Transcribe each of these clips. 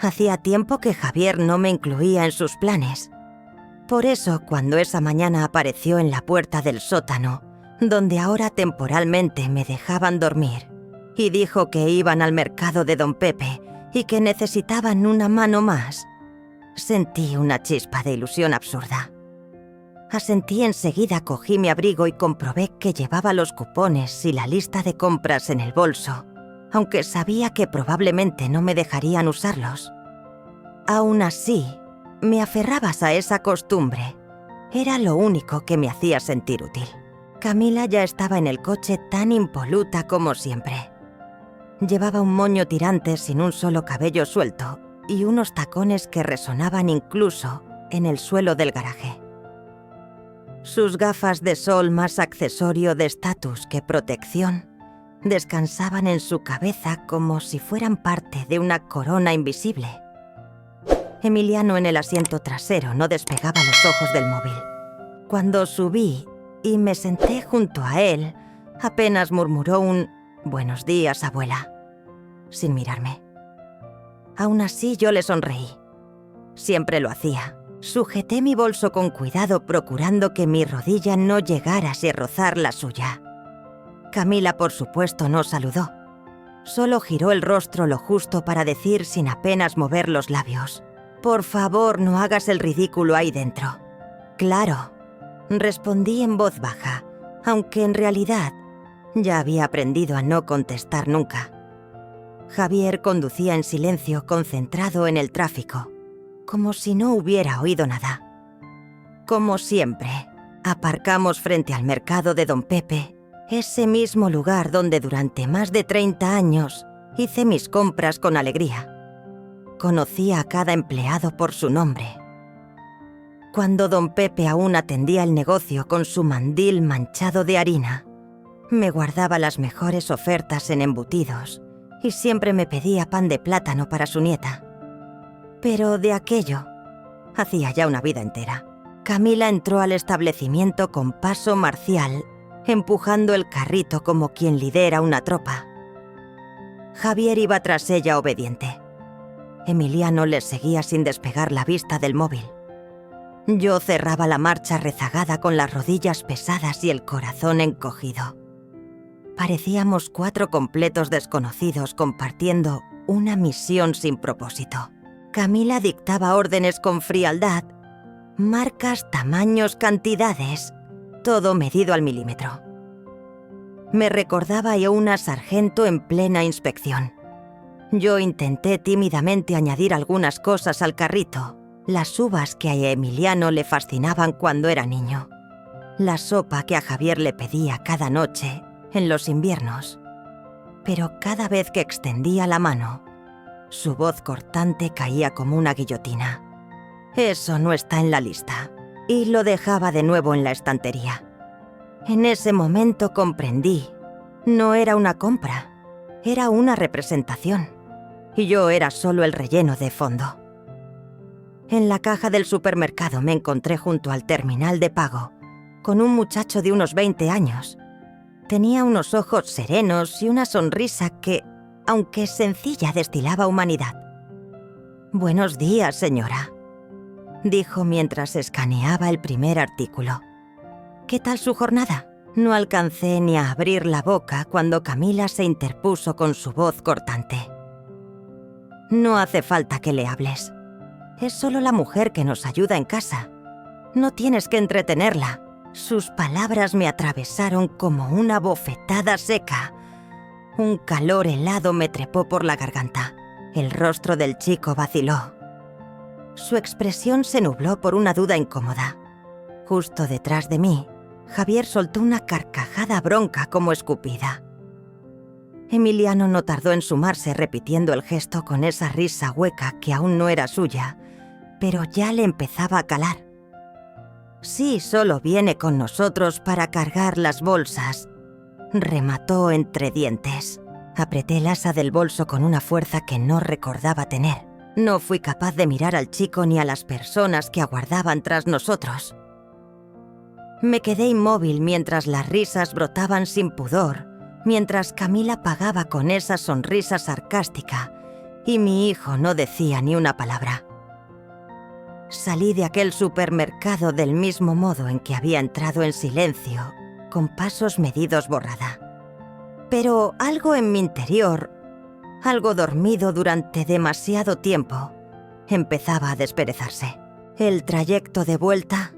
Hacía tiempo que Javier no me incluía en sus planes. Por eso, cuando esa mañana apareció en la puerta del sótano, donde ahora temporalmente me dejaban dormir, y dijo que iban al mercado de Don Pepe y que necesitaban una mano más, sentí una chispa de ilusión absurda. Asentí enseguida, cogí mi abrigo y comprobé que llevaba los cupones y la lista de compras en el bolso, aunque sabía que probablemente no me dejarían usarlos. Aún así, me aferrabas a esa costumbre. Era lo único que me hacía sentir útil. Camila ya estaba en el coche tan impoluta como siempre. Llevaba un moño tirante sin un solo cabello suelto y unos tacones que resonaban incluso en el suelo del garaje. Sus gafas de sol, más accesorio de estatus que protección, descansaban en su cabeza como si fueran parte de una corona invisible. Emiliano en el asiento trasero no despegaba los ojos del móvil. Cuando subí y me senté junto a él, apenas murmuró un «Buenos días, abuela», sin mirarme. Aún así yo le sonreí. Siempre lo hacía. Sujeté mi bolso con cuidado, procurando que mi rodilla no llegara a rozar la suya. Camila, por supuesto, no saludó. Solo giró el rostro lo justo para decir sin apenas mover los labios: «Por favor, no hagas el ridículo ahí dentro». «Claro», respondí en voz baja, aunque en realidad ya había aprendido a no contestar nunca. Javier conducía en silencio, concentrado en el tráfico, como si no hubiera oído nada. Como siempre, aparcamos frente al mercado de Don Pepe, ese mismo lugar donde durante más de 30 años hice mis compras con alegría. Conocía a cada empleado por su nombre. Cuando Don Pepe aún atendía el negocio con su mandil manchado de harina, me guardaba las mejores ofertas en embutidos y siempre me pedía pan de plátano para su nieta. Pero de aquello hacía ya una vida entera. Camila entró al establecimiento con paso marcial, empujando el carrito como quien lidera una tropa. Javier iba tras ella obediente. Emiliano le seguía sin despegar la vista del móvil. Yo cerraba la marcha rezagada con las rodillas pesadas y el corazón encogido. Parecíamos 4 completos desconocidos compartiendo una misión sin propósito. Camila dictaba órdenes con frialdad, marcas, tamaños, cantidades, todo medido al milímetro. Me recordaba a una sargento en plena inspección. Yo intenté tímidamente añadir algunas cosas al carrito, las uvas que a Emiliano le fascinaban cuando era niño, la sopa que a Javier le pedía cada noche en los inviernos. Pero cada vez que extendía la mano, su voz cortante caía como una guillotina. «Eso no está en la lista», y lo dejaba de nuevo en la estantería. En ese momento comprendí, no era una compra, era una representación, y yo era solo el relleno de fondo. En la caja del supermercado me encontré junto al terminal de pago, con un muchacho de unos 20 años. Tenía unos ojos serenos y una sonrisa que, aunque sencilla, destilaba humanidad. «Buenos días, señora», dijo mientras escaneaba el primer artículo. «¿Qué tal su jornada?». No alcancé ni a abrir la boca cuando Camila se interpuso con su voz cortante. «No hace falta que le hables. Es solo la mujer que nos ayuda en casa. No tienes que entretenerla». Sus palabras me atravesaron como una bofetada seca. Un calor helado me trepó por la garganta. El rostro del chico vaciló. Su expresión se nubló por una duda incómoda. Justo detrás de mí, Javier soltó una carcajada bronca como escupida. Emiliano no tardó en sumarse, repitiendo el gesto con esa risa hueca que aún no era suya, pero ya le empezaba a calar. «Sí, solo viene con nosotros para cargar las bolsas», remató entre dientes. Apreté el asa del bolso con una fuerza que no recordaba tener. No fui capaz de mirar al chico ni a las personas que aguardaban tras nosotros. Me quedé inmóvil mientras las risas brotaban sin pudor, mientras Camila pagaba con esa sonrisa sarcástica y mi hijo no decía ni una palabra. Salí de aquel supermercado del mismo modo en que había entrado, en silencio, con pasos medidos, borrada. Pero algo en mi interior, algo dormido durante demasiado tiempo, empezaba a desperezarse. El trayecto de vuelta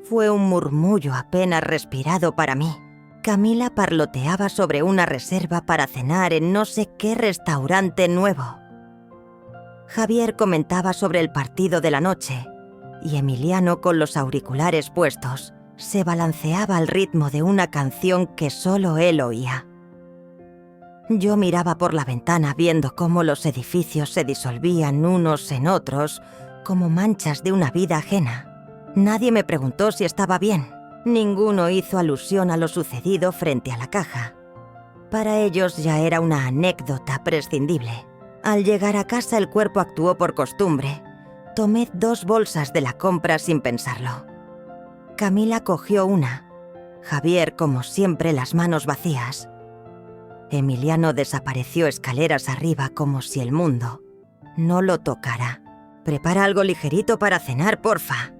fue un murmullo apenas respirado para mí. Camila parloteaba sobre una reserva para cenar en no sé qué restaurante nuevo. Javier comentaba sobre el partido de la noche y Emiliano, con los auriculares puestos, se balanceaba al ritmo de una canción que solo él oía. Yo miraba por la ventana viendo cómo los edificios se disolvían unos en otros como manchas de una vida ajena. Nadie me preguntó si estaba bien. Ninguno hizo alusión a lo sucedido frente a la caja. Para ellos ya era una anécdota prescindible. Al llegar a casa, el cuerpo actuó por costumbre. Tomé 2 bolsas de la compra sin pensarlo. Camila cogió una. Javier, como siempre, las manos vacías. Emiliano desapareció escaleras arriba como si el mundo no lo tocara. «Prepara algo ligerito para cenar, porfa»,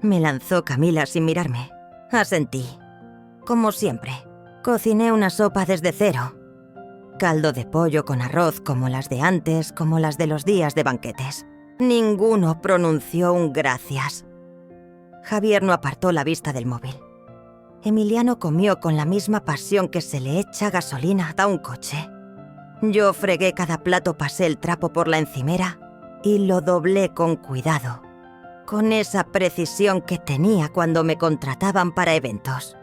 me lanzó Camila sin mirarme. Asentí. Como siempre, cociné una sopa desde cero. Caldo de pollo con arroz como las de antes, como las de los días de banquetes. Ninguno pronunció un gracias. Javier no apartó la vista del móvil. Emiliano comió con la misma pasión que se le echa gasolina a un coche. Yo fregué cada plato, pasé el trapo por la encimera y lo doblé con cuidado, con esa precisión que tenía cuando me contrataban para eventos.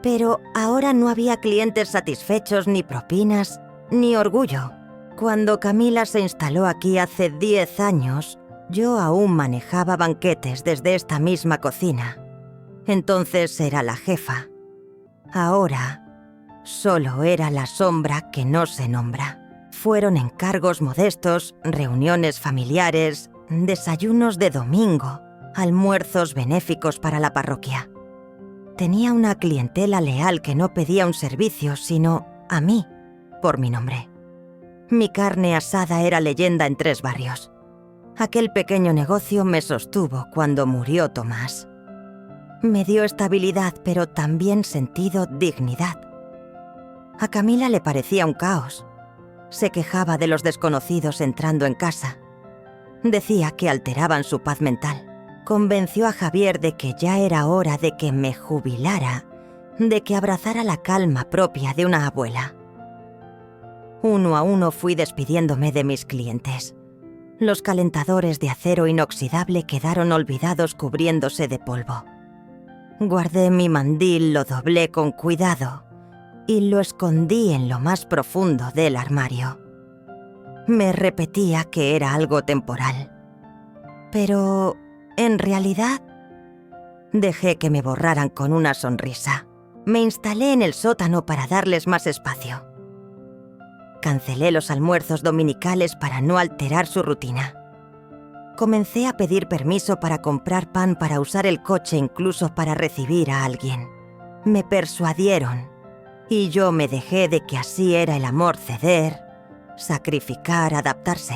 Pero ahora no había clientes satisfechos, ni propinas, ni orgullo. Cuando Camila se instaló aquí hace 10 años, yo aún manejaba banquetes desde esta misma cocina. Entonces era la jefa. Ahora solo era la sombra que no se nombra. Fueron encargos modestos, reuniones familiares, desayunos de domingo, almuerzos benéficos para la parroquia. Tenía una clientela leal que no pedía un servicio, sino a mí, por mi nombre. Mi carne asada era leyenda en 3 barrios. Aquel pequeño negocio me sostuvo cuando murió Tomás. Me dio estabilidad, pero también sentido dignidad. A Camila le parecía un caos. Se quejaba de los desconocidos entrando en casa. Decía que alteraban su paz mental. Convenció a Javier de que ya era hora de que me jubilara, de que abrazara la calma propia de una abuela. Uno a uno fui despidiéndome de mis clientes. Los calentadores de acero inoxidable quedaron olvidados cubriéndose de polvo. Guardé mi mandil, lo doblé con cuidado y lo escondí en lo más profundo del armario. Me repetía que era algo temporal. Pero, en realidad, dejé que me borraran con una sonrisa. Me instalé en el sótano para darles más espacio. Cancelé los almuerzos dominicales para no alterar su rutina. Comencé a pedir permiso para comprar pan, para usar el coche, incluso para recibir a alguien. Me persuadieron, y yo me dejé de que así era el amor: ceder, sacrificar, adaptarse.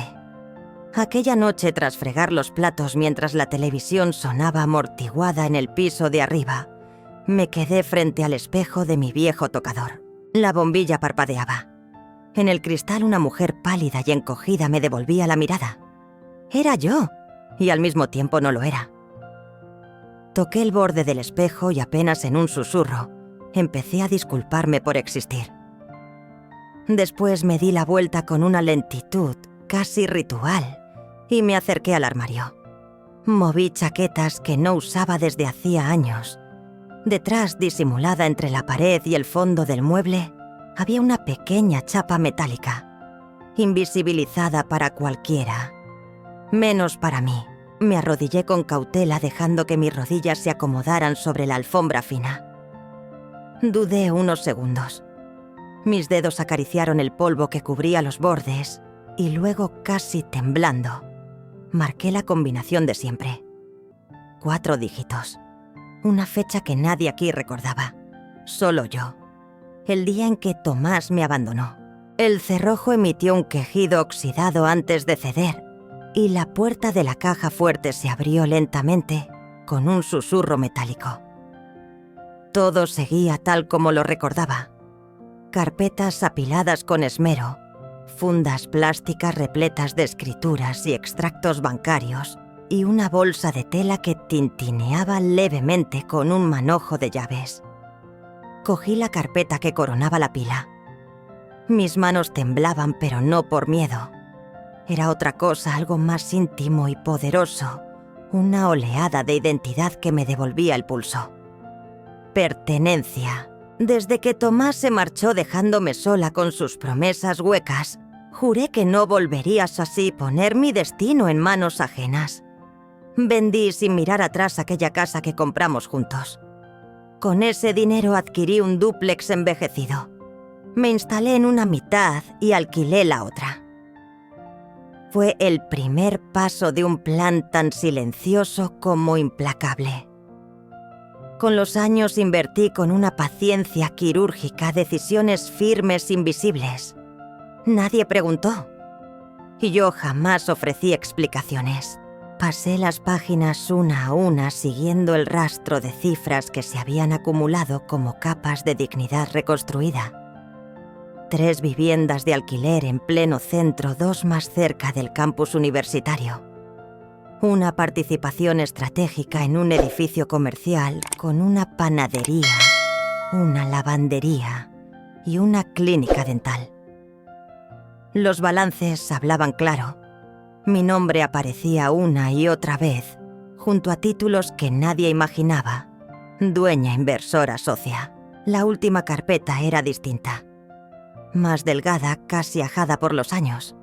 Aquella noche, tras fregar los platos mientras la televisión sonaba amortiguada en el piso de arriba, me quedé frente al espejo de mi viejo tocador. La bombilla parpadeaba. En el cristal, una mujer pálida y encogida me devolvía la mirada. Era yo, y al mismo tiempo no lo era. Toqué el borde del espejo y apenas en un susurro, empecé a disculparme por existir. Después me di la vuelta con una lentitud casi ritual y me acerqué al armario. Moví chaquetas que no usaba desde hacía años. Detrás, disimulada entre la pared y el fondo del mueble, había una pequeña chapa metálica, invisibilizada para cualquiera, menos para mí. Me arrodillé con cautela, dejando que mis rodillas se acomodaran sobre la alfombra fina. Dudé unos segundos. Mis dedos acariciaron el polvo que cubría los bordes y luego, casi temblando, marqué la combinación de siempre. 4 dígitos. Una fecha que nadie aquí recordaba. Solo yo. El día en que Tomás me abandonó. El cerrojo emitió un quejido oxidado antes de ceder, y la puerta de la caja fuerte se abrió lentamente, con un susurro metálico. Todo seguía tal como lo recordaba. Carpetas apiladas con esmero, fundas plásticas repletas de escrituras y extractos bancarios, y una bolsa de tela que tintineaba levemente con un manojo de llaves. Cogí la carpeta que coronaba la pila. Mis manos temblaban, pero no por miedo. Era otra cosa, algo más íntimo y poderoso, una oleada de identidad que me devolvía el pulso. Pertenencia. Desde que Tomás se marchó dejándome sola con sus promesas huecas, juré que no volverías así poner mi destino en manos ajenas. Vendí sin mirar atrás aquella casa que compramos juntos. Con ese dinero adquirí un dúplex envejecido. Me instalé en una mitad y alquilé la otra. Fue el primer paso de un plan tan silencioso como implacable. Con los años invertí con una paciencia quirúrgica decisiones firmes invisibles. Nadie preguntó. Y yo jamás ofrecí explicaciones. Pasé las páginas una a una siguiendo el rastro de cifras que se habían acumulado como capas de dignidad reconstruida. 3 viviendas de alquiler en pleno centro, 2 más cerca del campus universitario. Una participación estratégica en un edificio comercial con una panadería, una lavandería y una clínica dental. Los balances hablaban claro. Mi nombre aparecía una y otra vez, junto a títulos que nadie imaginaba. Dueña, inversora, socia. La última carpeta era distinta. Más delgada, casi ajada por los años.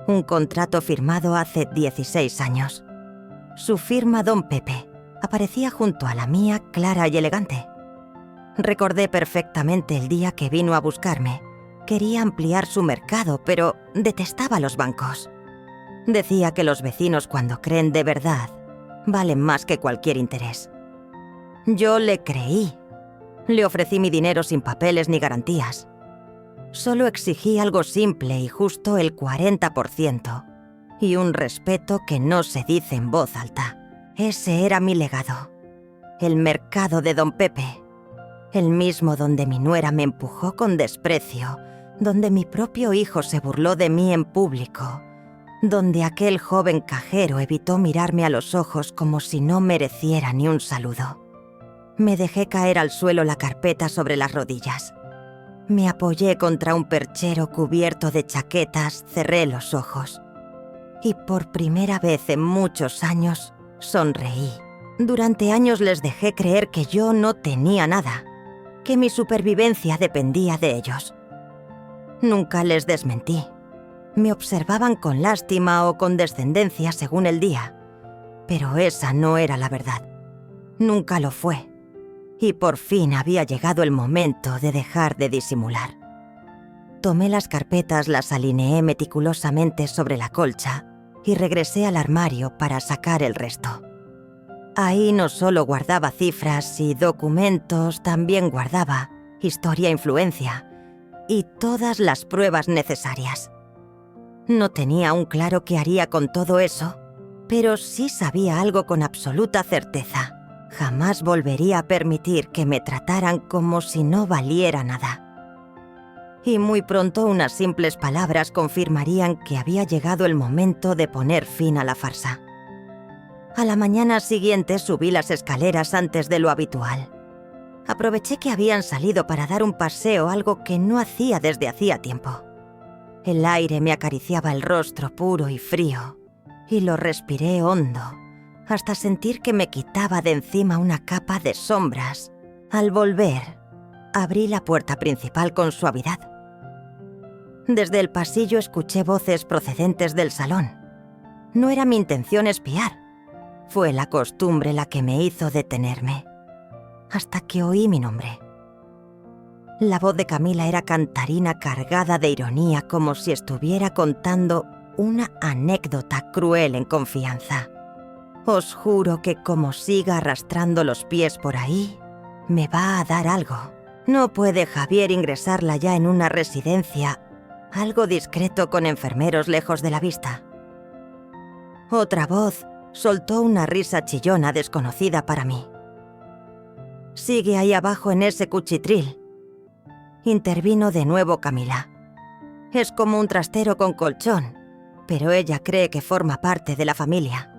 Un contrato firmado hace 16 años. Su firma Don Pepe aparecía junto a la mía, clara y elegante. Recordé perfectamente el día que vino a buscarme. Quería ampliar su mercado, pero detestaba los bancos. Decía que los vecinos, cuando creen de verdad, valen más que cualquier interés. Yo le creí. Le ofrecí mi dinero sin papeles ni garantías. Solo exigí algo simple y justo, el 40%, y un respeto que no se dice en voz alta. Ese era mi legado. El mercado de Don Pepe. El mismo donde mi nuera me empujó con desprecio, donde mi propio hijo se burló de mí en público, donde aquel joven cajero evitó mirarme a los ojos como si no mereciera ni un saludo. Me dejé caer al suelo la carpeta sobre las rodillas. Me apoyé contra un perchero cubierto de chaquetas, cerré los ojos. Y por primera vez en muchos años, sonreí. Durante años les dejé creer que yo no tenía nada, que mi supervivencia dependía de ellos. Nunca les desmentí. Me observaban con lástima o con descendencia según el día, pero esa no era la verdad. Nunca lo fue. Y por fin había llegado el momento de dejar de disimular. Tomé las carpetas, las alineé meticulosamente sobre la colcha y regresé al armario para sacar el resto. Ahí no solo guardaba cifras y documentos, también guardaba historia e influencia y todas las pruebas necesarias. No tenía aún claro qué haría con todo eso, pero sí sabía algo con absoluta certeza. Jamás volvería a permitir que me trataran como si no valiera nada. Y muy pronto unas simples palabras confirmarían que había llegado el momento de poner fin a la farsa. A la mañana siguiente subí las escaleras antes de lo habitual. Aproveché que habían salido para dar un paseo, algo que no hacía desde hacía tiempo. El aire me acariciaba el rostro puro y frío, y lo respiré hondo, hasta sentir que me quitaba de encima una capa de sombras. Al volver, abrí la puerta principal con suavidad. Desde el pasillo escuché voces procedentes del salón. No era mi intención espiar. Fue la costumbre la que me hizo detenerme, hasta que oí mi nombre. La voz de Camila era cantarina, cargada de ironía, como si estuviera contando una anécdota cruel en confianza. Os juro que como siga arrastrando los pies por ahí, me va a dar algo. No puede Javier ingresarla ya en una residencia algo discreto con enfermeros lejos de la vista. Otra voz soltó una risa chillona desconocida para mí. «Sigue ahí abajo en ese cuchitril», intervino de nuevo Camila. «Es como un trastero con colchón, pero ella cree que forma parte de la familia.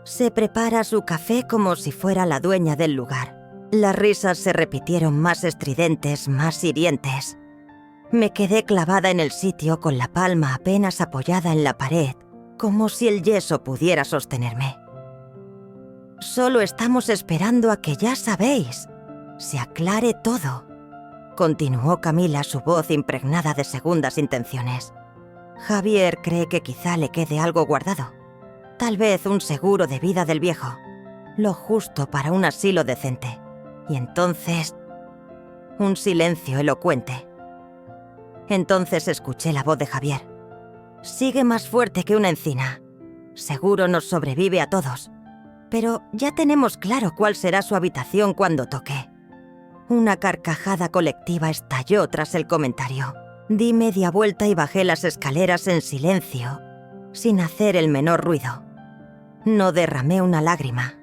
Se prepara su café como si fuera la dueña del lugar». Las risas se repitieron más estridentes, más hirientes. Me quedé clavada en el sitio con la palma apenas apoyada en la pared, como si el yeso pudiera sostenerme. «Solo estamos esperando a que ya sabéis, se aclare todo», continuó Camila, su voz impregnada de segundas intenciones. «Javier cree que quizá le quede algo guardado. Tal vez un seguro de vida del viejo, lo justo para un asilo decente. Y entonces, un silencio elocuente. Entonces escuché la voz de Javier. «Sigue más fuerte que una encina. Seguro nos sobrevive a todos. Pero ya tenemos claro cuál será su habitación cuando toque». Una carcajada colectiva estalló tras el comentario. Di media vuelta y bajé las escaleras en silencio, sin hacer el menor ruido. No derramé una lágrima.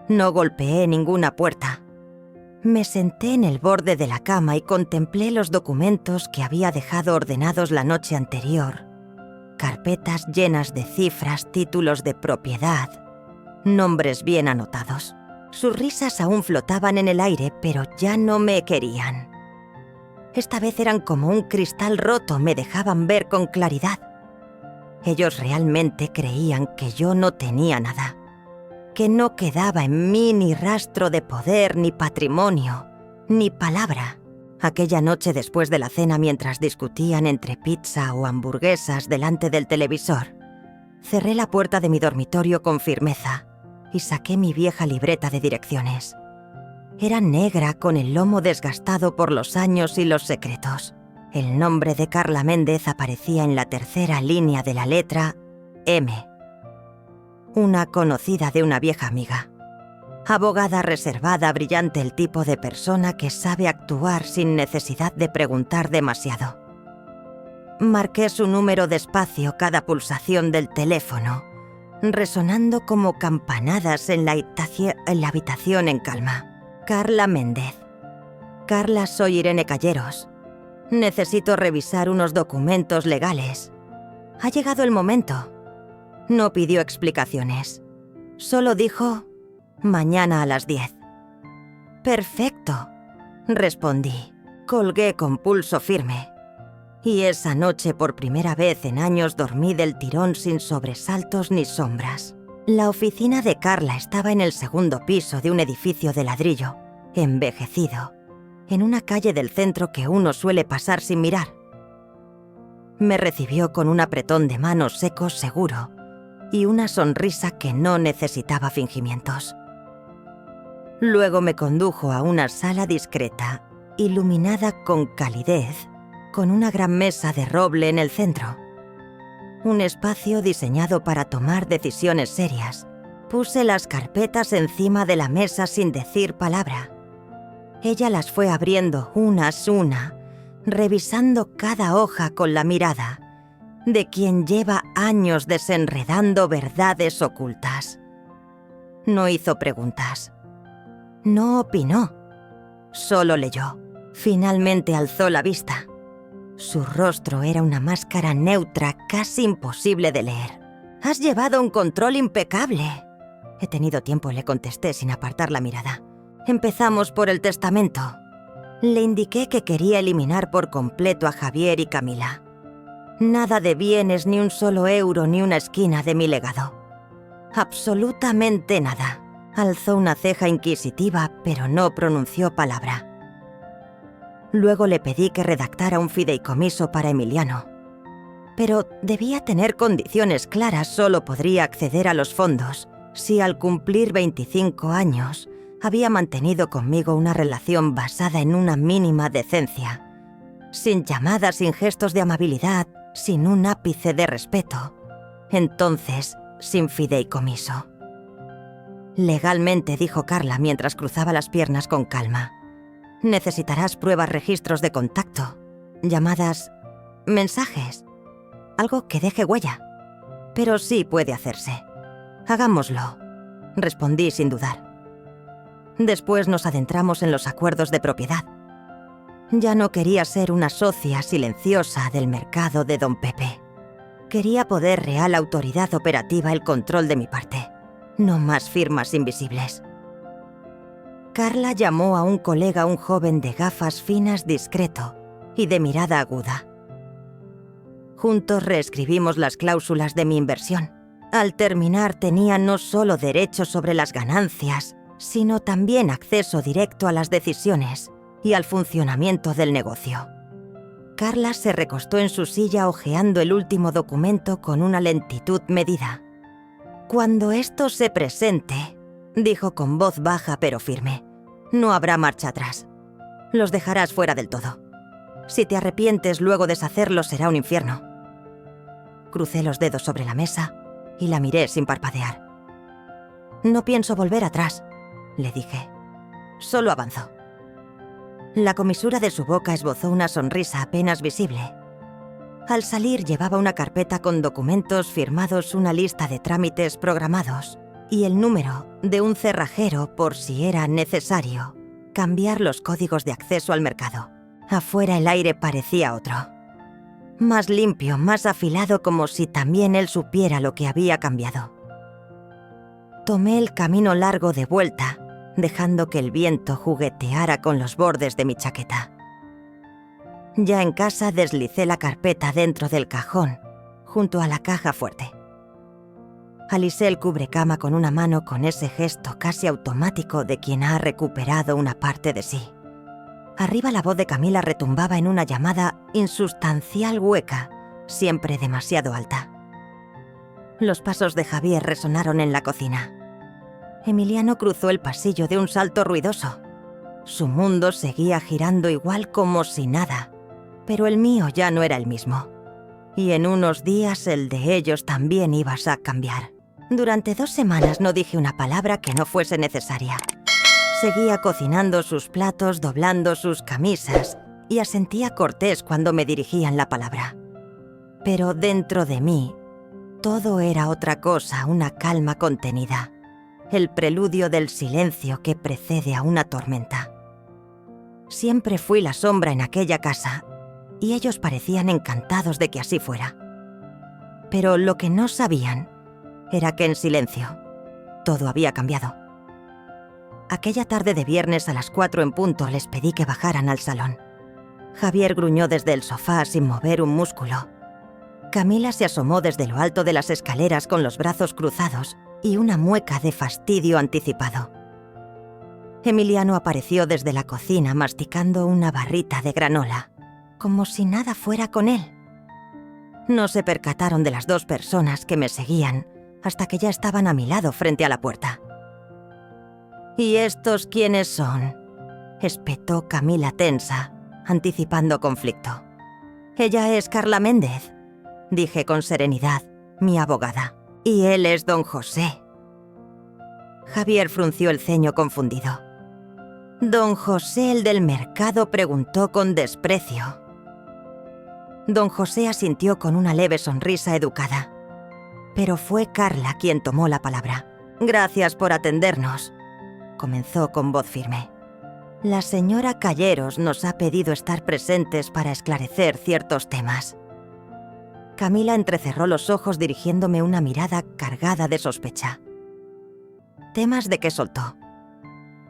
No golpeé ninguna puerta. Me senté en el borde de la cama y contemplé los documentos que había dejado ordenados la noche anterior. Carpetas llenas de cifras, títulos de propiedad, nombres bien anotados. Sus risas aún flotaban en el aire, pero ya no me querían. Esta vez eran como un cristal roto, me dejaban ver con claridad. Ellos realmente creían que yo no tenía nada, que no quedaba en mí ni rastro de poder, ni patrimonio, ni palabra. Aquella noche después de la cena, mientras discutían entre pizza o hamburguesas delante del televisor, cerré la puerta de mi dormitorio con firmeza y saqué mi vieja libreta de direcciones. Era negra, con el lomo desgastado por los años y los secretos. El nombre de Carla Méndez aparecía en la tercera línea de la letra M. Una conocida de una vieja amiga. Abogada reservada, brillante, el tipo de persona que sabe actuar sin necesidad de preguntar demasiado. Marqué su número despacio, cada pulsación del teléfono, resonando como campanadas en la habitación en calma. Carla Méndez. Carla, soy Irene Calleros. Necesito revisar unos documentos legales. Ha llegado el momento. No pidió explicaciones. Solo dijo: mañana a las 10. Perfecto, respondí. Colgué con pulso firme. Y esa noche, por primera vez en años, dormí del tirón sin sobresaltos ni sombras. La oficina de Carla estaba en el segundo piso de un edificio de ladrillo, envejecido, en una calle del centro que uno suele pasar sin mirar. Me recibió con un apretón de manos seco, seguro, y una sonrisa que no necesitaba fingimientos. Luego me condujo a una sala discreta, iluminada con calidez, con una gran mesa de roble en el centro. Un espacio diseñado para tomar decisiones serias. Puse las carpetas encima de la mesa sin decir palabra. Ella las fue abriendo una a una, revisando cada hoja con la mirada de quien lleva años desenredando verdades ocultas. No hizo preguntas. No opinó. Solo leyó. Finalmente alzó la vista. Su rostro era una máscara neutra, casi imposible de leer. «Has llevado un control impecable». «He tenido tiempo», le contesté sin apartar la mirada. «Empezamos por el testamento». Le indiqué que quería eliminar por completo a Javier y Camila. Nada de bienes, ni un solo euro, ni una esquina de mi legado. Absolutamente nada. Alzó una ceja inquisitiva, pero no pronunció palabra. Luego le pedí que redactara un fideicomiso para Emiliano. Pero debía tener condiciones claras, solo podría acceder a los fondos si al cumplir 25 años había mantenido conmigo una relación basada en una mínima decencia, sin llamadas, sin gestos de amabilidad, sin un ápice de respeto. Entonces, sin fideicomiso. «Legalmente», dijo Carla mientras cruzaba las piernas con calma, «necesitarás pruebas, registros de contacto, llamadas mensajes. Algo que deje huella. Pero sí puede hacerse. Hagámoslo, respondí sin dudar. Después nos adentramos en los acuerdos de propiedad. Ya no quería ser una socia silenciosa del mercado de Don Pepe. Quería poder real autoridad operativa el control de mi parte. No más firmas invisibles. Carla llamó a un colega, un joven de gafas finas, discreto y de mirada aguda. Juntos reescribimos las cláusulas de mi inversión. Al terminar tenía no solo derechos sobre las ganancias, sino también acceso directo a las decisiones y al funcionamiento del negocio. Carla se recostó en su silla hojeando el último documento con una lentitud medida. «Cuando esto se presente», dijo con voz baja pero firme, «no habrá marcha atrás. Los dejarás fuera del todo. Si te arrepientes, luego deshacerlo será un infierno». Crucé los dedos sobre la mesa y la miré sin parpadear. «No pienso volver atrás», le dije. «Solo avanzo». La comisura de su boca esbozó una sonrisa apenas visible. Al salir llevaba una carpeta con documentos firmados, una lista de trámites programados y el número de un cerrajero por si era necesario cambiar los códigos de acceso al mercado. Afuera el aire parecía otro. Más limpio, más afilado, como si también él supiera lo que había cambiado. Tomé el camino largo de vuelta, dejando que el viento jugueteara con los bordes de mi chaqueta. Ya en casa deslicé la carpeta dentro del cajón, junto a la caja fuerte. Alisé el cubrecama con una mano con ese gesto casi automático de quien ha recuperado una parte de sí. Arriba la voz de Camila retumbaba en una llamada insustancial hueca, siempre demasiado alta. Los pasos de Javier resonaron en la cocina. Emiliano cruzó el pasillo de un salto ruidoso. Su mundo seguía girando igual como si nada, pero el mío ya no era el mismo. Y en unos días el de ellos también iba a cambiar. Durante 2 semanas no dije una palabra que no fuese necesaria. Seguía cocinando sus platos, doblando sus camisas y asentía cortés cuando me dirigían la palabra. Pero dentro de mí, todo era otra cosa, una calma contenida. El preludio del silencio que precede a una tormenta. Siempre fui la sombra en aquella casa, y ellos parecían encantados de que así fuera. Pero lo que no sabían era que en silencio todo había cambiado. Aquella tarde de viernes a las 4 en punto les pedí que bajaran al salón. Javier gruñó desde el sofá sin mover un músculo. Camila se asomó desde lo alto de las escaleras con los brazos cruzados y una mueca de fastidio anticipado. Emiliano apareció desde la cocina masticando una barrita de granola, como si nada fuera con él. No se percataron de las 2 personas que me seguían hasta que ya estaban a mi lado frente a la puerta. «¿Y estos quiénes son?», espetó Camila tensa, anticipando conflicto. «Ella es Carla Méndez», dije con serenidad, «mi abogada. Y él es don José». Javier frunció el ceño confundido. «¿Don José el del mercado?», preguntó con desprecio. Don José asintió con una leve sonrisa educada. Pero fue Carla quien tomó la palabra. «Gracias por atendernos», comenzó con voz firme. «La señora Calleros nos ha pedido estar presentes para esclarecer ciertos temas». Camila entrecerró los ojos dirigiéndome una mirada cargada de sospecha. ¿Temas de qué soltó?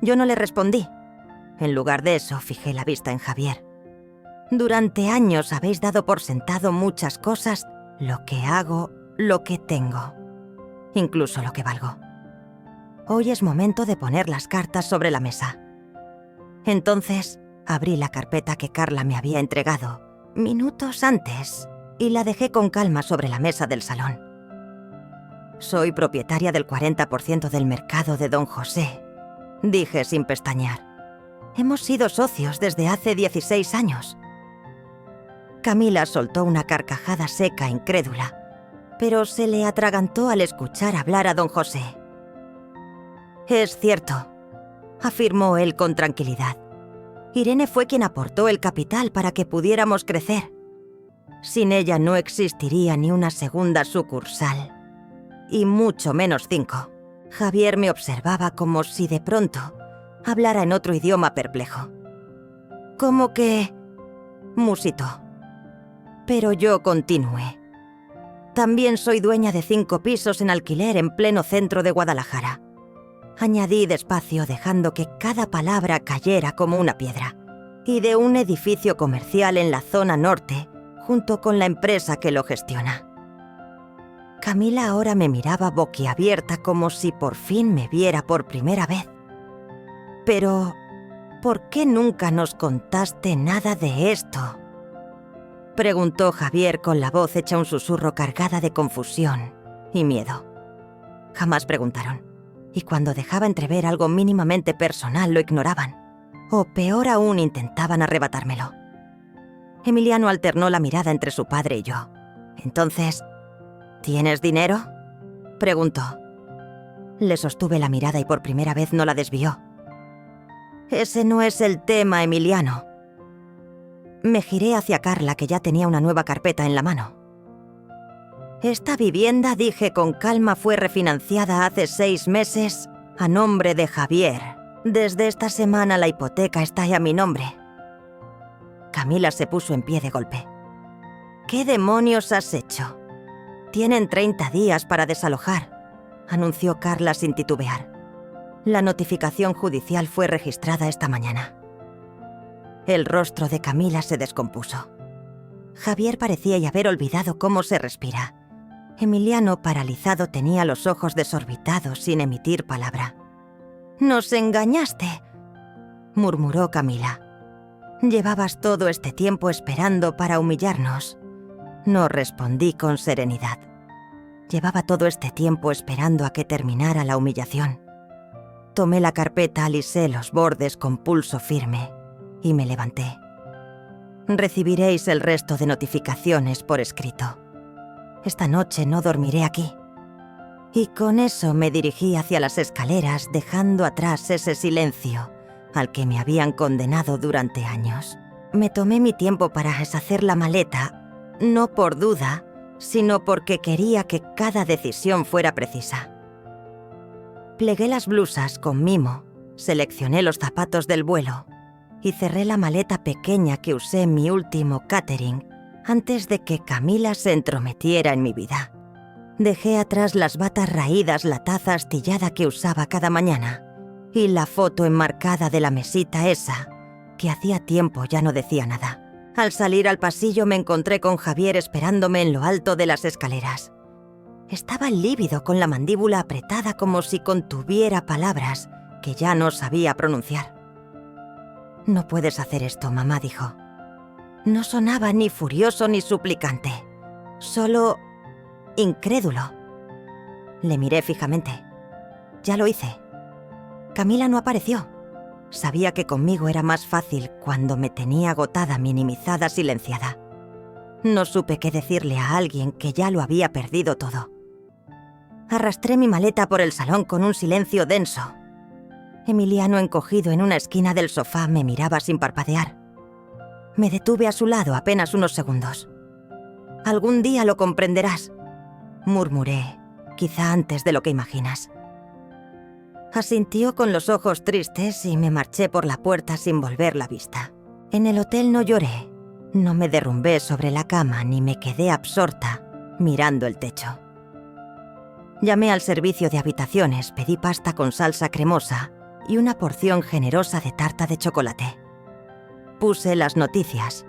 Yo no le respondí. En lugar de eso, fijé la vista en Javier. «Durante años habéis dado por sentado muchas cosas, lo que hago, lo que tengo, incluso lo que valgo. Hoy es momento de poner las cartas sobre la mesa». Entonces, abrí la carpeta que Carla me había entregado minutos antes y la dejé con calma sobre la mesa del salón. «Soy propietaria del 40% del mercado de don José», dije sin pestañear. «Hemos sido socios desde hace 16 años». Camila soltó una carcajada seca, incrédula, pero se le atragantó al escuchar hablar a don José. «Es cierto», afirmó él con tranquilidad. «Irene fue quien aportó el capital para que pudiéramos crecer. Sin ella no existiría ni una segunda sucursal, y mucho menos 5. Javier me observaba como si de pronto hablara en otro idioma perplejo. «¿Cómo que...?» musitó. Pero yo continué. «También soy dueña de 5 pisos en alquiler en pleno centro de Guadalajara». Añadí despacio, dejando que cada palabra cayera como una piedra. «Y de un edificio comercial en la zona norte, junto con la empresa que lo gestiona». Camila ahora me miraba boquiabierta como si por fin me viera por primera vez. «Pero, ¿por qué nunca nos contaste nada de esto?», preguntó Javier con la voz hecha un susurro cargada de confusión y miedo. Jamás preguntaron, y cuando dejaba entrever algo mínimamente personal lo ignoraban, o peor aún intentaban arrebatármelo. Emiliano alternó la mirada entre su padre y yo. Entonces, «¿Tienes dinero?», preguntó. Le sostuve la mirada y por primera vez no la desvió. «Ese no es el tema, Emiliano». Me giré hacia Carla, que ya tenía una nueva carpeta en la mano. «Esta vivienda», dije con calma, «fue refinanciada hace 6 meses a nombre de Javier. Desde esta semana la hipoteca está ya a mi nombre». Camila se puso en pie de golpe. «¿Qué demonios has hecho?». «Tienen 30 días para desalojar», anunció Carla sin titubear. «La notificación judicial fue registrada esta mañana». El rostro de Camila se descompuso. Javier parecía ya haber olvidado cómo se respira. Emiliano, paralizado, tenía los ojos desorbitados sin emitir palabra. «Nos engañaste», murmuró Camila. «Llevabas todo este tiempo esperando para humillarnos». No respondí con serenidad. Llevaba todo este tiempo esperando a que terminara la humillación. Tomé la carpeta, alisé los bordes con pulso firme y me levanté. «Recibiréis el resto de notificaciones por escrito. Esta noche no dormiré aquí». Y con eso me dirigí hacia las escaleras, dejando atrás ese silencio al que me habían condenado durante años. Me tomé mi tiempo para deshacer la maleta, no por duda, sino porque quería que cada decisión fuera precisa. Plegué las blusas con mimo, seleccioné los zapatos del vuelo y cerré la maleta pequeña que usé en mi último catering antes de que Camila se entrometiera en mi vida. Dejé atrás las batas raídas, la taza astillada que usaba cada mañana y la foto enmarcada de la mesita esa, que hacía tiempo ya no decía nada. Al salir al pasillo me encontré con Javier esperándome en lo alto de las escaleras. Estaba lívido, con la mandíbula apretada como si contuviera palabras que ya no sabía pronunciar. «No puedes hacer esto, mamá», dijo. No sonaba ni furioso ni suplicante, solo incrédulo. Le miré fijamente. «Ya lo hice». Camila no apareció. Sabía que conmigo era más fácil cuando me tenía agotada, minimizada, silenciada. No supe qué decirle a alguien que ya lo había perdido todo. Arrastré mi maleta por el salón con un silencio denso. Emiliano, encogido en una esquina del sofá, me miraba sin parpadear. Me detuve a su lado apenas unos segundos. «Algún día lo comprenderás», murmuré, quizá antes de lo que imaginas. Asintió con los ojos tristes y me marché por la puerta sin volver la vista. En el hotel no lloré, no me derrumbé sobre la cama ni me quedé absorta mirando el techo. Llamé al servicio de habitaciones, pedí pasta con salsa cremosa y una porción generosa de tarta de chocolate. Puse las noticias.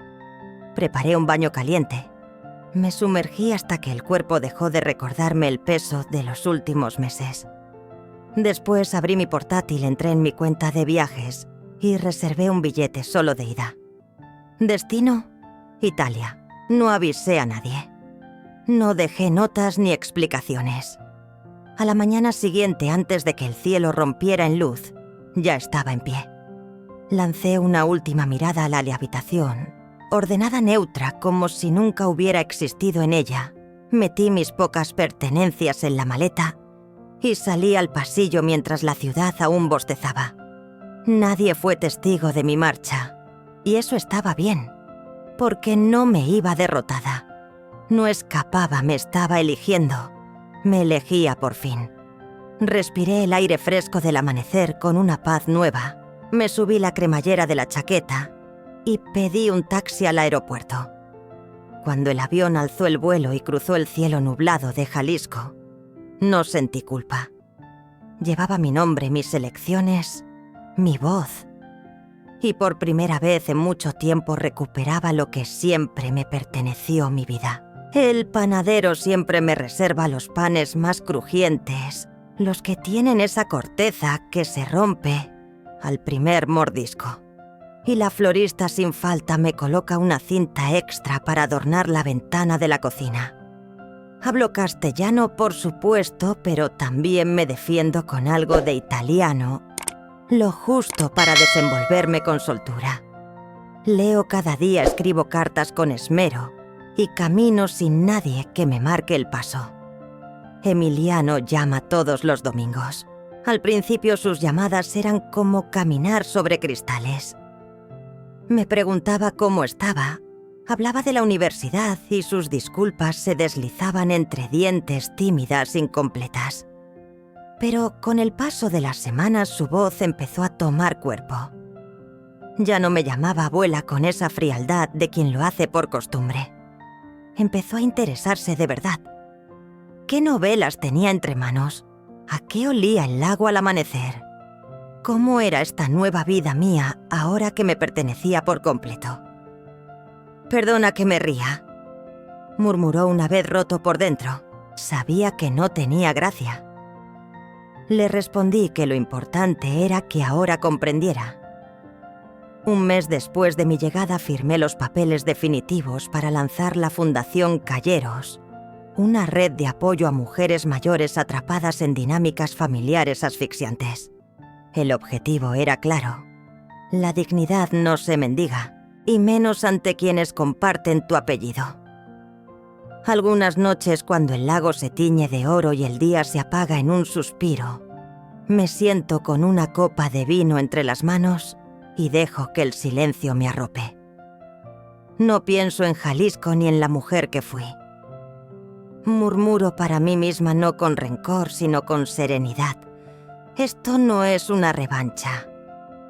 Preparé un baño caliente. Me sumergí hasta que el cuerpo dejó de recordarme el peso de los últimos meses. Después abrí mi portátil, entré en mi cuenta de viajes y reservé un billete solo de ida. Destino: Italia. No avisé a nadie. No dejé notas ni explicaciones. A la mañana siguiente, antes de que el cielo rompiera en luz, ya estaba en pie. Lancé una última mirada a la habitación, ordenada neutra, como si nunca hubiera existido en ella. Metí mis pocas pertenencias en la maleta y salí al pasillo mientras la ciudad aún bostezaba. Nadie fue testigo de mi marcha, y eso estaba bien. porque no me iba derrotada. No escapaba, me estaba eligiendo. Me elegía por fin. Respiré el aire fresco del amanecer con una paz nueva. Me subí la cremallera de la chaqueta y pedí un taxi al aeropuerto. Cuando el avión alzó el vuelo y cruzó el cielo nublado de Jalisco, no sentí culpa. Llevaba mi nombre, mis elecciones, mi voz. Y por primera vez en mucho tiempo recuperaba lo que siempre me perteneció mi vida. El panadero siempre me reserva los panes más crujientes, los que tienen esa corteza que se rompe al primer mordisco. Y la florista sin falta me coloca una cinta extra para adornar la ventana de la cocina. Hablo castellano, por supuesto, pero también me defiendo con algo de italiano, lo justo para desenvolverme con soltura. Leo cada día, escribo cartas con esmero y camino sin nadie que me marque el paso. Emiliano llama todos los domingos. Al principio sus llamadas eran como caminar sobre cristales. Me preguntaba cómo estaba, hablaba de la universidad y sus disculpas se deslizaban entre dientes tímidas incompletas. Pero con el paso de las semanas su voz empezó a tomar cuerpo. Ya no me llamaba abuela con esa frialdad de quien lo hace por costumbre. Empezó a interesarse de verdad. ¿Qué novelas tenía entre manos? ¿A qué olía el lago al amanecer? ¿Cómo era esta nueva vida mía ahora que me pertenecía por completo? «Perdona que me ría», murmuró una vez roto por dentro. Sabía que no tenía gracia. Le respondí que lo importante era que ahora comprendiera. Un mes después de mi llegada firmé los papeles definitivos para lanzar la Fundación Calleros, una red de apoyo a mujeres mayores atrapadas en dinámicas familiares asfixiantes. El objetivo era claro. La dignidad no se mendiga, y menos ante quienes comparten tu apellido. Algunas noches, cuando el lago se tiñe de oro y el día se apaga en un suspiro, me siento con una copa de vino entre las manos y dejo que el silencio me arrope. No pienso en Jalisco ni en la mujer que fui. Murmuro para mí misma no con rencor, sino con serenidad. Esto no es una revancha.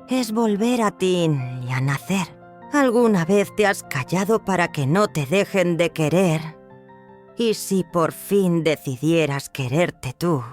Es volver a ti y a nacer. ¿Alguna vez te has callado para que no te dejen de querer? Y si por fin decidieras quererte tú,